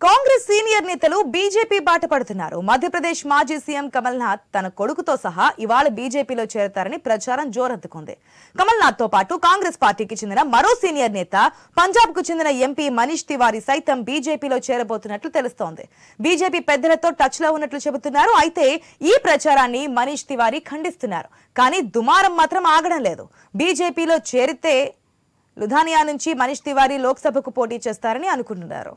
Congress senior నేతలు BJP బాట పడుతున్నారు. మధ్యప్రదేశ్ మాజీ సీఎం కమల్నాథ్ తన కొడుకుతో సహా ఇవాళ బీజేపీలో చేరతారని ప్రచారం జోరందుకుంది. కమల్నాథ్ తో పాటు కాంగ్రెస్ పార్టీకి చెందిన మరో సీనియర్ నేత, పంజాబ్ కు చెందిన ఎంపీ మనీష్ తివారీ సైతం బీజేపీలో చేరబోతున్నట్లు తెలుస్తోంది. బీజేపీ పెద్దలతో టచ్ లో ఉన్నట్లు చెబుతున్నారు. అయితే ఈ ప్రచారాన్ని మనీష్ తివారీ ఖండిస్తున్నారు. కానీ దుమారం మాత్రం ఆగడం లేదు. బీజేపీలో చేరితే లుధానియా నుంచి మనీష్ తివారీ లోక్సభకు పోటీ చేస్తారని అనుకుంటున్నారు.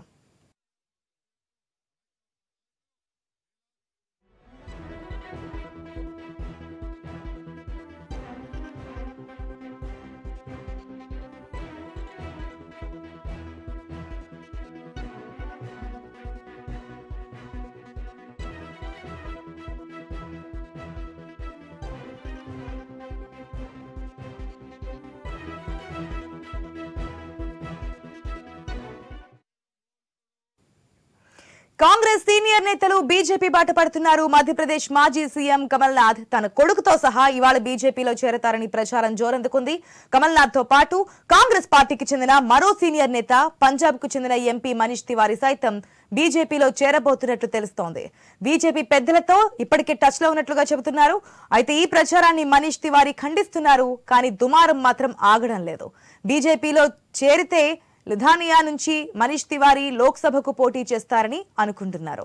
కాంగ్రెస్ సీనియర్ నేతలు బీజేపీ బాట పడుతున్నారు. మధ్యప్రదేశ్ మాజీ సీఎం కమల్నాథ్ తన కొడుకుతో సహా ఇవాళ బీజేపీలో చేరతారని ప్రచారం జోరందుకుంది. కమల్నాథ్ తో పాటు కాంగ్రెస్ పార్టీకి చెందిన మరో సీనియర్ నేత, పంజాబ్ కు చెందిన ఎంపీ మనీష్ తివారీ సైతం బీజేపీలో చేరబోతున్నట్లు తెలుస్తోంది. బీజేపీ పెద్దలతో ఇప్పటికే టచ్ లో ఉన్నట్లుగా చెబుతున్నారు. అయితే ఈ ప్రచారాన్ని మనీష్ తివారీ ఖండిస్తున్నారు. కానీ దుమారం మాత్రం ఆగడం లేదు. బీజేపీలో చేరితే లుధానియా నుంచి మనీష్ తివారీ లోక్సభకు పోటీ చేస్తారని అనుకుంటున్నారు.